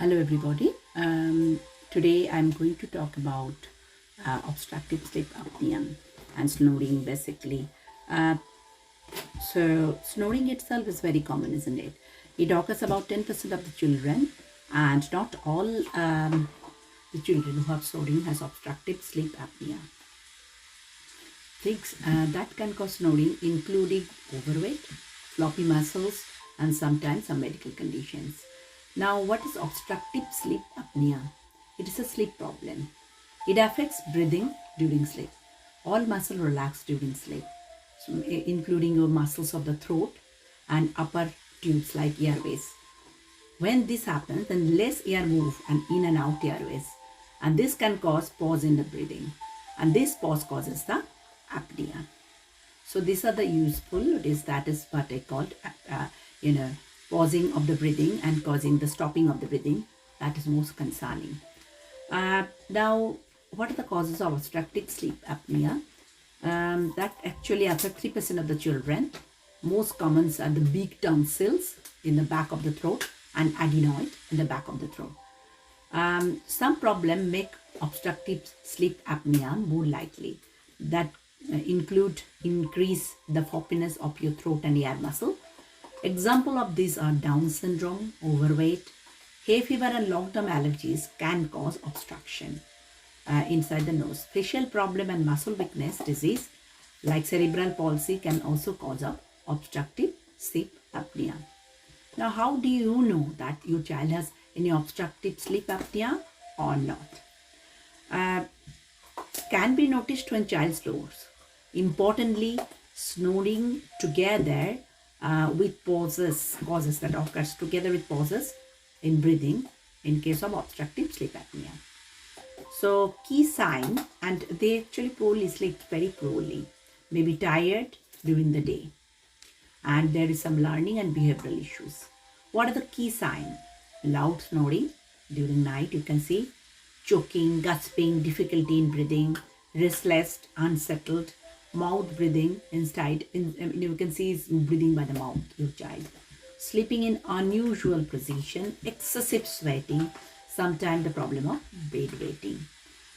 Hello everybody. Today I'm going to talk about obstructive sleep apnea and snoring basically. So snoring itself is very common, isn't it? It occurs about 10% of the children, and not all the children who have snoring has obstructive sleep apnea. Things that can cause snoring including overweight, floppy muscles, and sometimes some medical conditions. Now, what is obstructive sleep apnea? It is a sleep problem. It affects breathing during sleep. All muscles relax during sleep, including your muscles of the throat and upper tubes like airways. When this happens, then less air move and in and out airways. And this can cause pause in the breathing. And this pause causes the apnea. So these are the useful, that is what I called, pausing of the breathing and causing the stopping of the breathing. That is most concerning. Now, what are the causes of obstructive sleep apnea? That actually affect 3% of the children. Most common are the big tonsils in the back of the throat and adenoid in the back of the throat. Some problem make obstructive sleep apnea more likely. That include increase the floppiness of your throat and air muscle. Example of these are Down syndrome, overweight, hay fever, and long-term allergies can cause obstruction inside the nose. Facial problem and muscle weakness disease like cerebral palsy can also cause obstructive sleep apnea. Now, how do you know that your child has any obstructive sleep apnea or not? Can be noticed when child snores. Importantly, snoring together with pauses that occurs together with pauses in breathing in case of obstructive sleep apnea. So key sign, and they actually poorly sleep, very poorly, may be tired during the day, and there is some learning and behavioral issues. What are the key signs? Loud snoring during night, you can see, choking, gasping, difficulty in breathing, restless, unsettled, mouth breathing inside, you can see is breathing by the mouth, your child. Sleeping in unusual position, excessive sweating, sometimes the problem of bed wetting.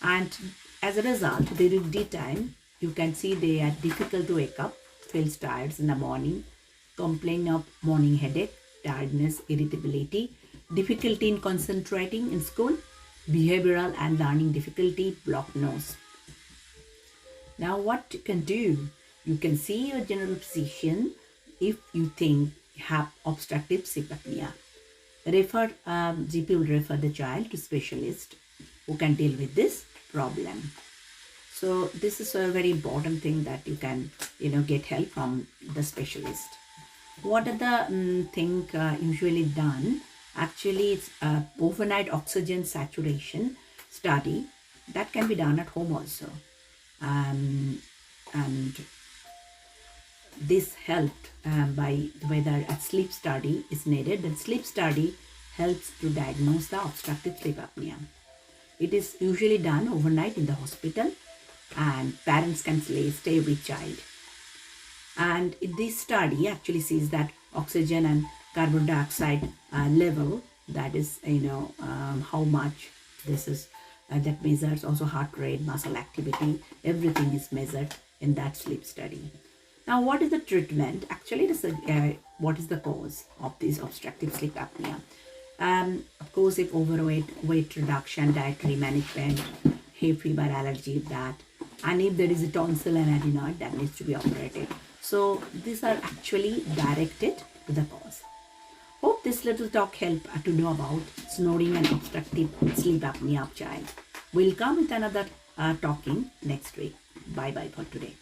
And as a result, during daytime, you can see they are difficult to wake up, feels tired in the morning, complain of morning headache, tiredness, irritability, difficulty in concentrating in school, behavioral and learning difficulty, blocked nose. Now, what you can do, you can see your general physician if you think you have obstructive sleep apnea. GP will refer the child to specialist who can deal with this problem. So this is a very important thing that you can, get help from the specialist. What are the thing usually done? Actually, it's overnight oxygen saturation study that can be done at home also. And this helped by whether a sleep study is needed. The sleep study helps to diagnose the obstructive sleep apnea. It is usually done overnight in the hospital, and parents can stay with child. And this study actually sees that oxygen and carbon dioxide level, that is, how much this is. That measures also heart rate, muscle activity, everything is measured in that sleep study. Now, what is the treatment? Actually, what is the cause of this obstructive sleep apnea? Of course, if overweight, weight reduction, dietary management, hay fever, allergy, that, and if there is a tonsil and adenoid, that needs to be operated. So these are actually directed to the cause. Hope this little talk helped to know about snoring and obstructive sleep apnea of child. We'll come with another talking next week. Bye-bye for today.